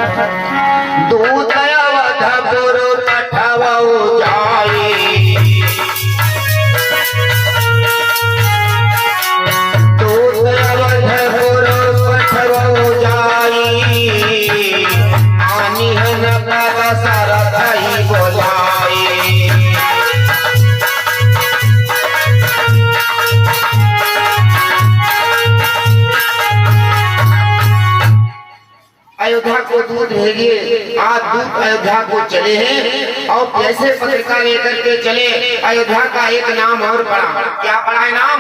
दूत अवधपुर पठवऊ जाई, दूत अवधपुर पठवऊ जाई, आनी न दशरथ ही बोलाई। अयोध्या को दूध भेजिए। आज दूध अयोध्या को चले हैं और कैसे पत्रिका लेकर के चले। अयोध्या का एक नाम और पड़ा, क्या पड़ा है नाम?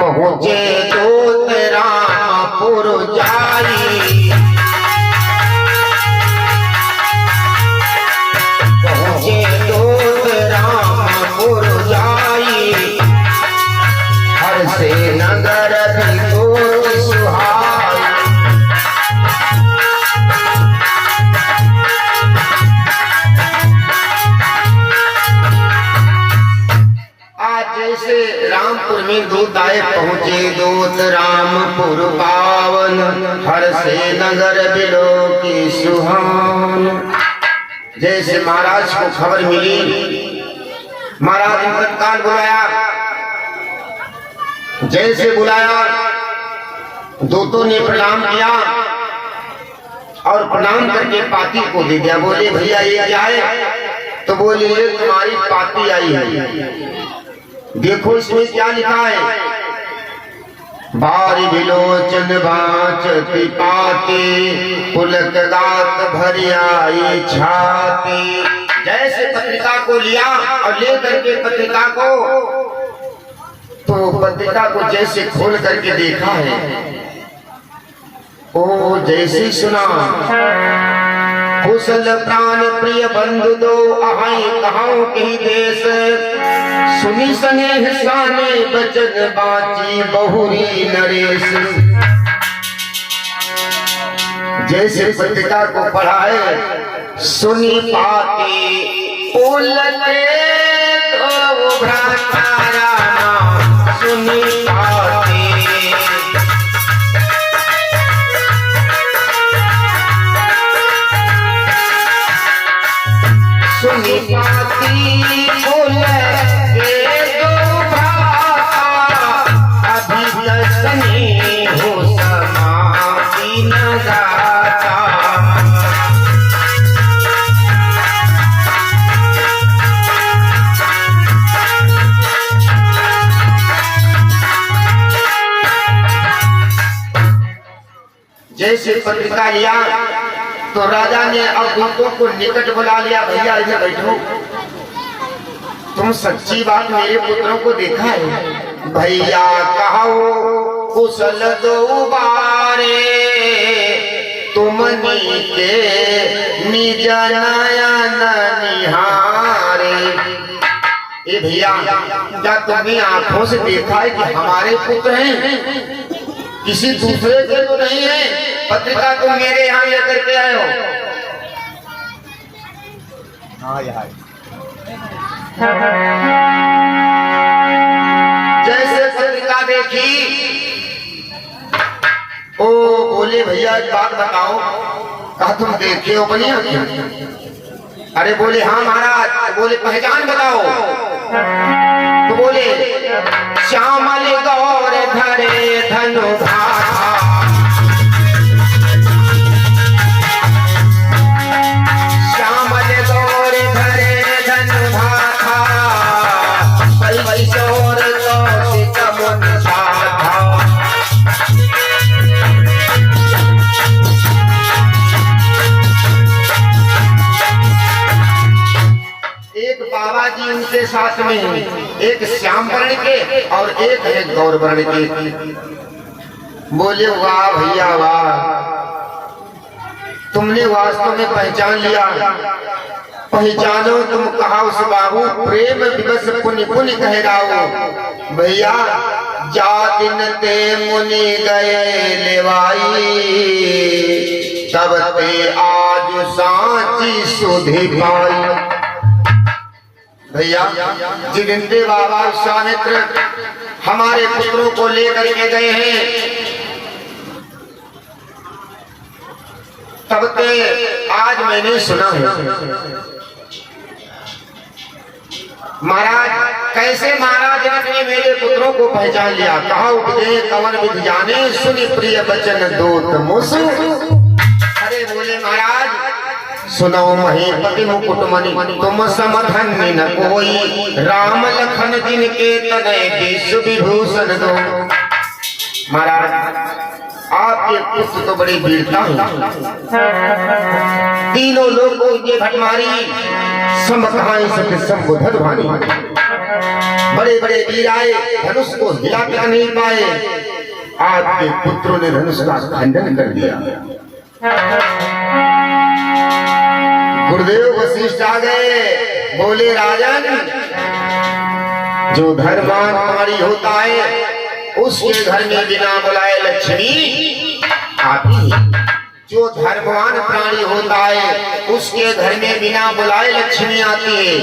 पहुँचे दूत रामपुर जाई, पहुँचे दूत रामपुर जाई, हर से नगर को सुहाई। जैसे रामपुर में दूत आए, पहुँचे दूत रामपुर पावन, हर से नगर बिलो की सुहान। जैसे महाराज को खबर मिली, महाराज ने तत्काल बुलाया। जैसे बुलाया, दूतों ने प्रणाम किया और प्रणाम करके पाती को दे दिया। बोले भैया ये क्या है? तो बोले ये तुम्हारी पाती आई है, देखो इसमें क्या लिखा है। बारी विलोचन बाचती पाती, पुलक गात भरी आई छाती। जैसे पत्रिका को लिया और ले करके पत्रिका को, तो पत्रिका को जैसे खोल करके देखा है, ओ जैसे सुना, कुशल प्राण प्रिय बंधु दो आहाई कहां के देश, सुनी सने साने बचन बाची बहुरी नरेश। जैसे पत्रिका को पढ़ा है, सुनी पाती बोलते तो भ्रातारा नाम, सुनी पाती सुनी पाती बोलते दो भ्राता, अभी दर्शनी हो समाधि न जाता। जैसे पत्रिका लिया तो राजा ने अब दूतों को निकट बुला लिया। भैया इधर बैठो, तुम सच्ची बात मेरे पुत्रों को देखा है? भैया कहो कुशल दो बारे, तुम नीके निज नयन निहारे। ए भैया, क्या तुमने आंखों से देखा है कि हमारे पुत्र हैं, किसी दूसरे के तो नहीं है? पत्रिका तुम मेरे यहाँ लेकर के आए हो। जैसे पत्रिका देखी, ओ बोले भैया एक बात बताओ। कहा तुम देखे हो अपनी आंखें? अरे बोले हाँ महाराज। बोले पहचान बताओ। तो बोले श्यामल गौर धरे धनु भाषा, श्यामल गौर धरे धनु भाषा, पैसोर कौशिक मुनि साधा। एक बाबा जी उनके साथ में, एक श्याम वर्ण के और एक है गौर वर्ण के। बोले वाह भैया वाह, तुमने वास्तव में पहचान लिया। पहचानो तुम कहा उस बाबू, प्रेम दिवस पुनि पुनि कह गाओ। भैया जा दिन ते मुनि गए लेवाई, तब ते आज सांची सुधि पाई। भैया जिनते बाबा विश्वामित्र हमारे पुत्रों को लेकर के गए हैं, तब ते आज मैंने सुना है महाराज कैसे महाराज ने मेरे पुत्रों को पहचान लिया। कहा उपदे कवन विधि जाने सुनि प्रिय बचन दूत मुसु। अरे बोले महाराज सुनो महीपति मुकुट मणि तुम समधन न कोई राम लखन जिनके तनय विश्व विभूषण दो। महाराज आपके पुत्र तो बड़ी वीरता है, तीनों लोग को ये भटमारी समकहाई सत्य संबोधन भानी। बड़े बड़े वीर आए धनुष को हिला कर नहीं पाए, आपके पुत्रों ने धनुष का खंडन कर दिया। गुरुदेव वशिष्ठ आ गए, बोले राजन जो धर्मवान प्राणी होता है उसके घर में बिना बुलाए लक्ष्मी आती है। जो धर्मवान प्राणी होता है उसके घर में बिना बुलाए लक्ष्मी आती है।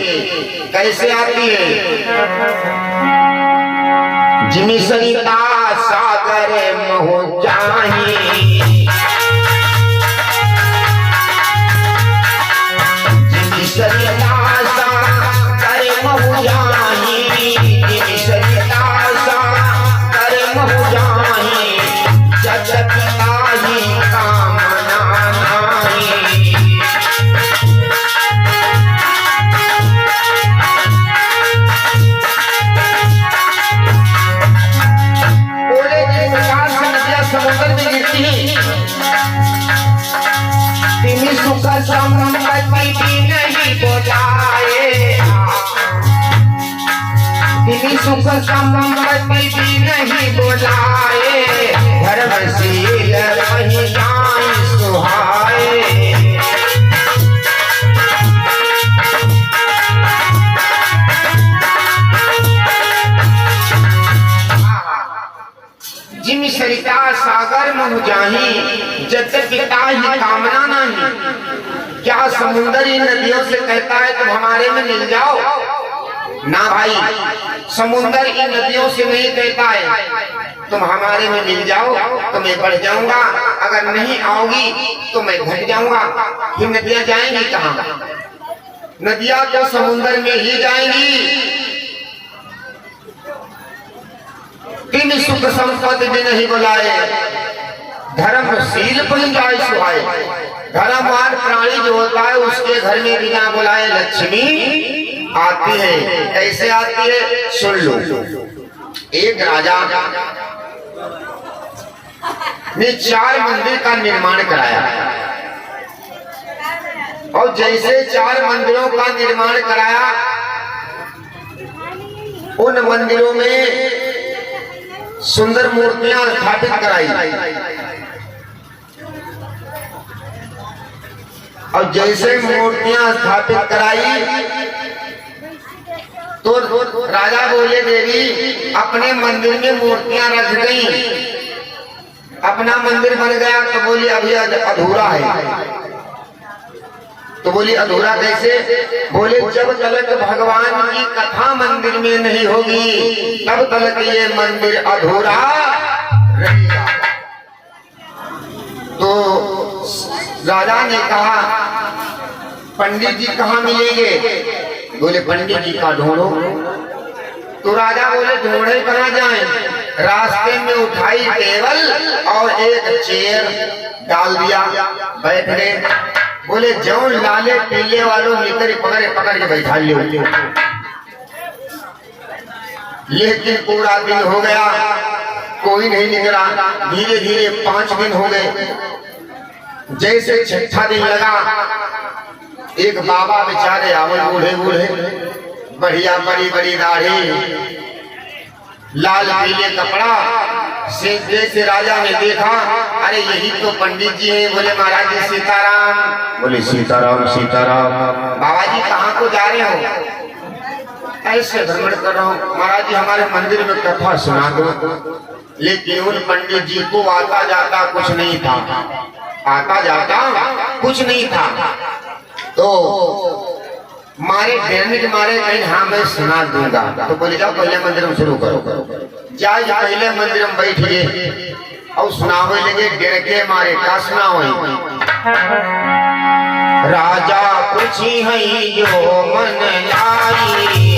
कैसे आती है? जिमी सरिता सागर मोह जाही, जिमी सरिता सागर मोह जाही, जिमी सरिता सागर मोह जाही, जगत काही कामना नाही। बोले जिस प्रकार से नदियां समुद्र में गिरती तिमी सुख संपत्ति भी नहीं बोलाए, तिमी सुख संपत्ति भी नहीं बोलाए, धर्मशील वही जान सुहाए। जिम सरिता सागर मोह जाही, जत पिता ही कामना नहीं। क्या समुद्र इन नदियों से कहता है तुम हमारे में मिल जाओ? ना भाई, समुद्र इन नदियों से नहीं कहता है तुम हमारे में मिल जाओ तो मैं बढ़ जाऊंगा, अगर नहीं आओगी तो मैं घट जाऊंगा। फिर नदियां जाएंगी कहाँ? नदियां तो समुद्र में ही जाएंगी। तीन सुख संपत्ति भी नहीं बुलाए, धर्मशील बन जाए सुहाए। धर्मवान प्राणी जो होता है उसके घर में बिना बुलाए लक्ष्मी आती है। कैसे आती है सुन लो। एक राजा ने 4 मंदिर का निर्माण कराया और जैसे 4 मंदिरों का निर्माण कराया उन मंदिरों में सुंदर मूर्तियां स्थापित कराई और जैसे मूर्तियां स्थापित कराई तो राजा बोले देवी अपने मंदिर में मूर्तियां रख गई, अपना मंदिर बन गया। तो बोली अभी अधूरा है। तो बोली अधूरा कैसे? बोले जब तक भगवान की कथा मंदिर में नहीं होगी तब तक ये मंदिर अधूरा रहेगा। तो राजा ने कहा पंडित जी कहाँ मिलेंगे? बोले पंडित जी का ढूंढो। तो राजा बोले ढूंढे कहाँ जाएं? रास्ते में उठाई टेबल और एक चेयर डाल दिया, बैठ गए। बोले जौन लाले पीले वालों निकर पकड़ के बैठा लियो। लेकिन पूरा दिन हो गया कोई नहीं निकला। धीरे धीरे 5 दिन हो गए। जैसे 6ठा दिन लगा एक बाबा बेचारे आवे बूढ़े बूढ़े, बढ़िया बड़ी बड़ी दाढ़ी, लाल पीले कपड़ा से जैसे राजा ने देखा, अरे यही तो पंडित जी हैं। बोले महाराज जी सीताराम। बोले सीताराम सीताराम। बाबा जी कहाँ को जा रहे हो? ऐसे भ्रमण कर रहा हूँ। महाराज जी हमारे मंदिर में कथा सुना दो। लेकिन उन पंडित जी को आता जाता कुछ नहीं था, आता जाता कुछ नहीं था। तो मारे डरने के मारे कहीं हाँ मैं सुना दूंगा। तो बोले जाओ पहले मंदिर में शुरू करो। जाए पहले मंदिर में बैठ गए और सुनावे लगे, डर के मारे का सुना हुई। राजा पूछी है जो मन लाई,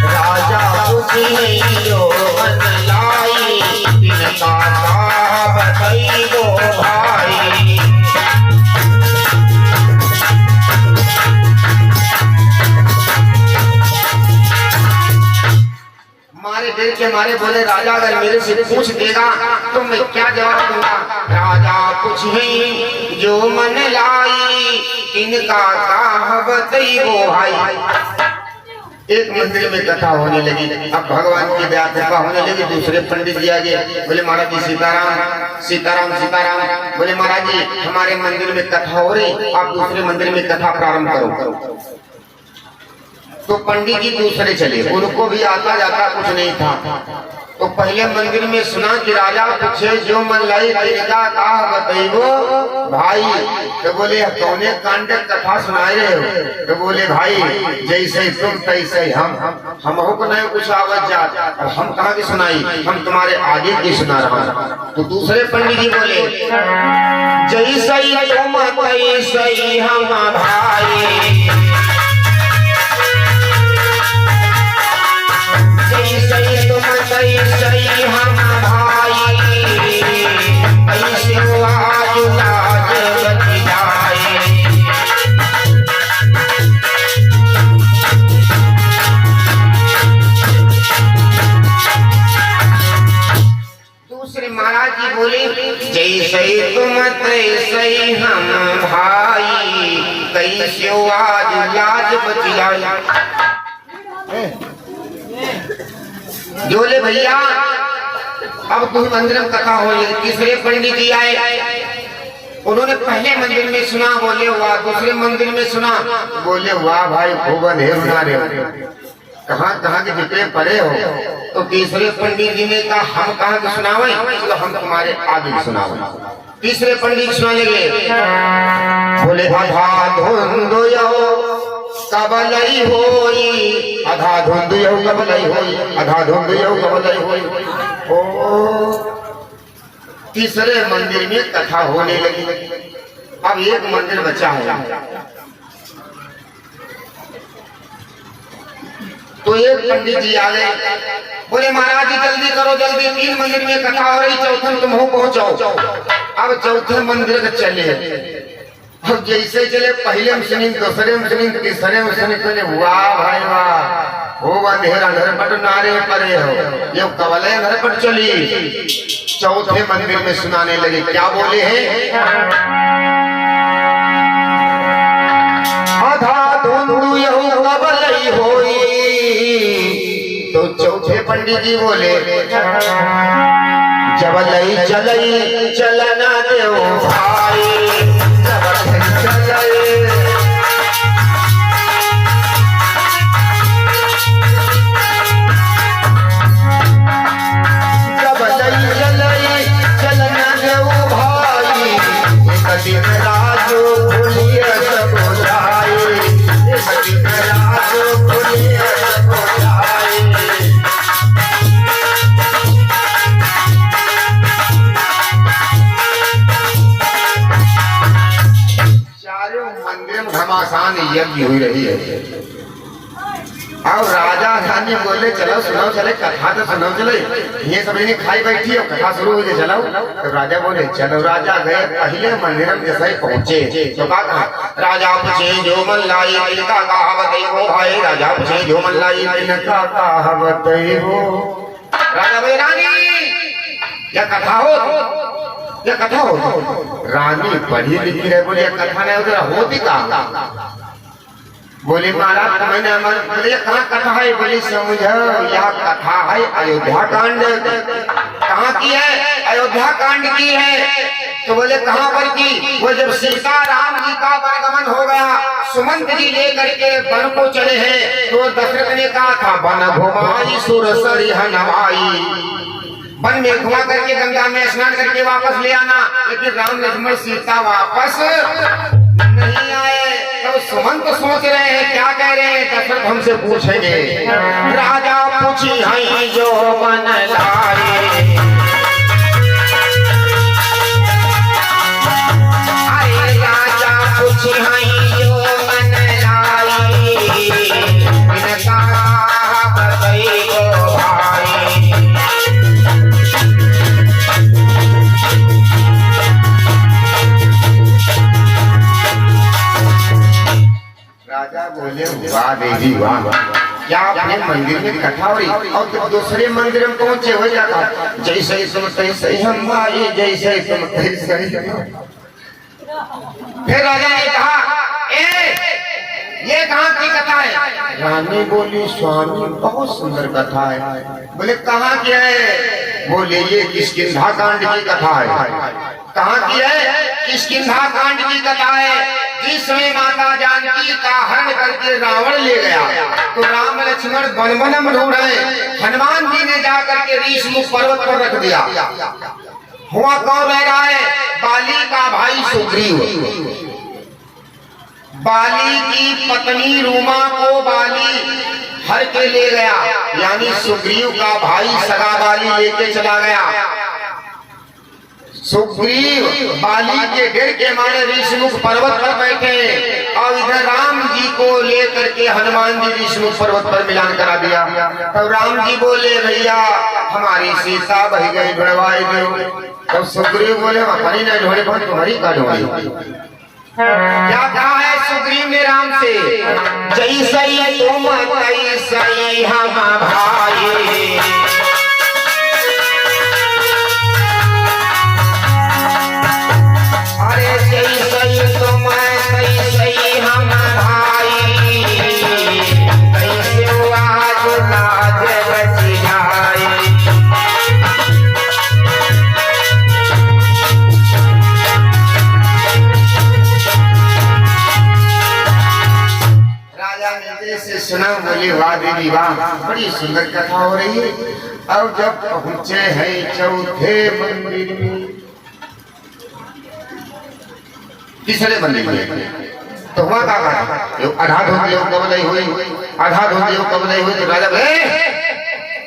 राजा पूछी है जो मन लाई, तिनका का बताई वो भाई। मारे दिल के मारे बोले राजा अगर मेरे से पूछ देगा तो मैं क्या जवाब दूंगा। राजा पूछे जो मन लाई, इनका कहावत वो भाई। एक मंदिर में कथा होने लगी, अब भगवान की दया कृपा होने लगी। दूसरे पंडित जी आ गए, बोले महाराज जी सीताराम सीताराम सीताराम। बोले महाराज जी हमारे मंदिर में कथा हो रही, आप दूसरे मंदिर में कथा प्रारंभ करो। तो पंडित जी दूसरे चले, उनको भी आता जाता कुछ नहीं था। तो पहले मंदिर में सुना कि राजा पूछे जो मन लाई, तिनका कहा बताइबो भाई। तो बोले कौने कांड कथा सुनाए रहे हो। तो बोले भाई जैसे तुम तैसे हम को नहीं कुछ आवत जात, हम कहाँ की सुनाई, हम तुम्हारे आगे की सुना रहा। तो दूसरे पंडित जी बोले जैसे तुम तैसे हम भाई, सही तुम सही हम भाई, ऐसे आज लाज बच जाए। दूसरे महाराज जी बोले जैसे तुम तैसे हम भाई, कैसे आज लाज बच जाए। जोले भैया अब तुम मंदिर में कथा हो। तीसरे पंडित जी आए, उन्होंने पहले मंदिर में सुना, बोले वाह। दूसरे मंदिर में सुना, बोले वाह भाई खूब अंधेर बना रहे हो, कहाँ के जितने पड़े हो। तो तीसरे पंडित जी ने कहा हम कहाँ के सुनावे, तो हम तुम्हारे आगे सुनावे। तीसरे पंडित सुनाने लगे, बोले आधा धुंध कबलई होई, आधा धुंध कबलई होई, आधा धुंध कबलई होई। ओ तीसरे मंदिर में कथा होने लगी। अब एक मंदिर बचा है। तो एक पंडित जी आ गए, बोले महाराज जी जल्दी करो जल्दी, 3 मंदिर में कथा हो रही, चौथे तुम हो पहुंचाओ। अब चौथे मंदिर के चले। अब जैसे चले पहले में सुनी, दूसरे में सुनी, तीसरे में सुनी, तो वाह भाई वाह हो अंधेरा नरपट नारे परे हो, ये कवले नरपट चली। चौथे मंदिर में सुनाने लगे, क्या बोले हैं आधा धुंधु यहू कबलई होई। तो चौथे पंडित जी बोले जबलई चलई चलना देव भाई, घमासान यज्ञ हुई रही है। और राजा रानी बोले चलो सुनाओ चले कथा तो सुनाओ चले, ये सब इन्हें खाई बैठी हो कथा शुरू हुई चलो। तो राजा बोले चलो। राजा गए पहले मंदिर में जैसे पहुंचे तो कहा राजा पूछे जो मन लाई, इनका कहावत हो भाई। राजा पूछे जो मन लाई, इनका कहावत हो। राजा भाई रानी क्या कथा हो, क्या कथा हो। रानी पढ़ी लिखी रहे, बोले कथा नहीं उधर होती कहा। बोले महाराज मैंने बोले कहाँ कथा है, बोली समझो यह कथा है अयोध्या कांड। कहाँ की है, अयोध्या कांड की है। तो बोले कहाँ पर की, वो जब सीता राम जी का वनगमन हो गया, सुमंत जी लेकर के वन को चले हैं, तो दशरथ ने कहा था वन घुमाई सुर सरिह नवाई, वन में घुमा करके गंगा में स्नान करके वापस ले आना। लेकिन राम लक्ष्मण सीता वापस नहीं आए। तो सुमंत सोच रहे हैं क्या कह रहे हैं, दशरथ हमसे पूछेंगे। राजा पूछी है जो मन लाए, वाह देवी वाह, क्या अपने मंदिर में कथा हो रही और तो दूसरे मंदिर में पहुंचे हो जाता, जैसे तुम तैसे हम आए, जैसे तुम तैसे। फिर राजा ने कहा, ये कहाँ की कथा है? रानी बोली, स्वामी बहुत सुंदर कथा है। बोले कहाँ की है? बोले ये किष्किंधा कांड की कथा है। कहाँ की है? किष्किंधा कांड की कथा है। जिसमें माता जानकी का हरण करके रावण ले गया, तो राम लक्ष्मण वन वन में ढूंढ रहे, हनुमान जी ने जाकर के ऋषमुख पर्वत पर रख दिया। हुआ कौन रह रहा है? बाली का भाई सुग्रीव। बाली की पत्नी रूमा को बाली हर के ले गया, यानी सुग्रीव का भाई सगा बाली लेके चला गया। सुग्रीव बाली के डर के मारे ऋषमुख पर्वत पर बैठे और इधर राम जी को लेकर के हनुमान जी ऋषमुख पर्वत पर मिलान करा दिया। तब राम जी बोले, भैया हमारी सीता बह गई, ढूंढवाई दो। तब सुग्रीव बोले, हमारी नहीं ढूंढे, बहुत तुम्हारी का ढूंढी। क्या कहा है सुग्रीव ने राम से? जैसे तुम तैसे हम भाई, अरे जैसे तुम तैसे हम भाई, कैसे आज लाज बच जाए। से सुना, बोले वाह देवी वाह, बड़ी सुंदर कथा हो रही है। और जब पहुंचे हैं चौथे मंदिर में, तीसरे मंदिर में, तो वहां का आधा धोती हो कबलाई हुई, आधा धोती हो कबलाई हुई। तो राजा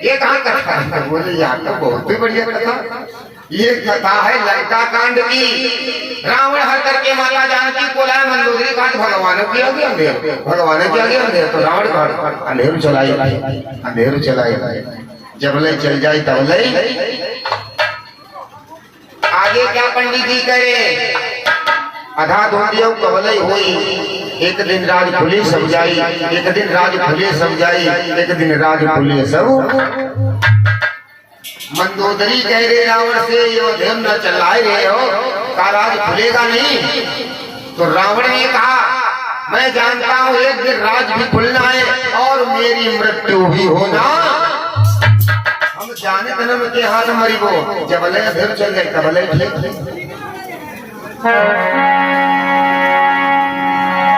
ये कहाँ कथा है? बोले यार तो बहुत ही बढ़िया कथा, ये कथा है लंका कांड की। रावण हर करके माता जानकी को लाया, मंदोदरी कांड भगवान की आगे अंधेर, भगवान की आगे अंधेर, तो रावण कांड अंधेर चलाई, अंधेर चलाई। जब ले चल जाए तब ले आगे क्या पंडित जी करे? आधा धोतियों कबलाई हुई। एक दिन राज खुली समझाई, एक दिन राज खुली समझाई, एक दिन राज खुली सब। मंदोदरी कह रहे रावण से, ये धर्म न चलाए रहे हो, का राज खुलेगा नहीं? तो रावण ने कहा, मैं जानता हूँ एक दिन राज भी खुलना है और मेरी मृत्यु भी होना। हम जाने जन्म के हाथ मरी वो, जब धर्म चल गए तब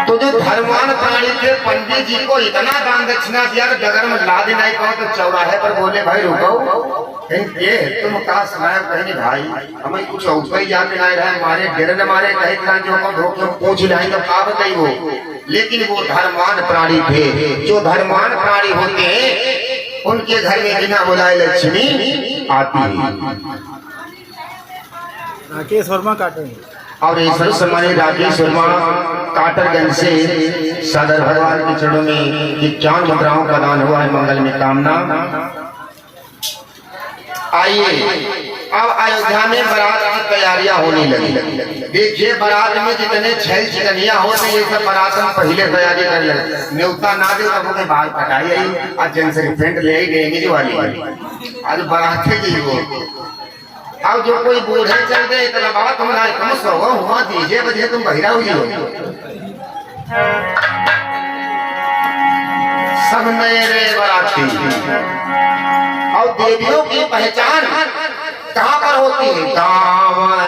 तो जो धर्मवान प्राणी थे, पंडित जी को इतना दान दक्षिणा दिया, डगर में ला देना ही कहो तो चौराहे पर बोले, भाई रुको, ये तुम कहा सुनाया कहीं भाई, हमें कुछ ऊपर ही जाके नहीं रहे, मारे डेरे न मारे कहीं जो पूछ लाए तो कहा बताई वो। लेकिन वो धर्मवान प्राणी थे। जो धर्मवान प्राणी होते हैं उनके घर में बिना बुलाए लक्ष्मी आती है। राकेश वर्मा काटे और ईश्वर सम्मानित राकेश वर्मा काटरगंज से सदर भगवान के चरणों में 51 मुद्राओं का दान हुआ है, मंगल में कामना। आइए अब अयोध्या में बारात की तैयारियां होने लगी। देखिए बारात में जितने छल छिकनिया होते ये सब बारात में पहले तैयारी कर लगे। न्योता ना दे तब के बाल कटाई आई, आज जनसरी फेंट ले आई डेंगे वाली, आज बारात की वो। अब जो कोई बूढ़े चल गए इतना बाबा तुम ना कम सो हुआ दीजिए बजे तुम बहिरा हुई हो। सब मेरे बाराती और देवियों की पहचान कहाँ पर होती है? गाँव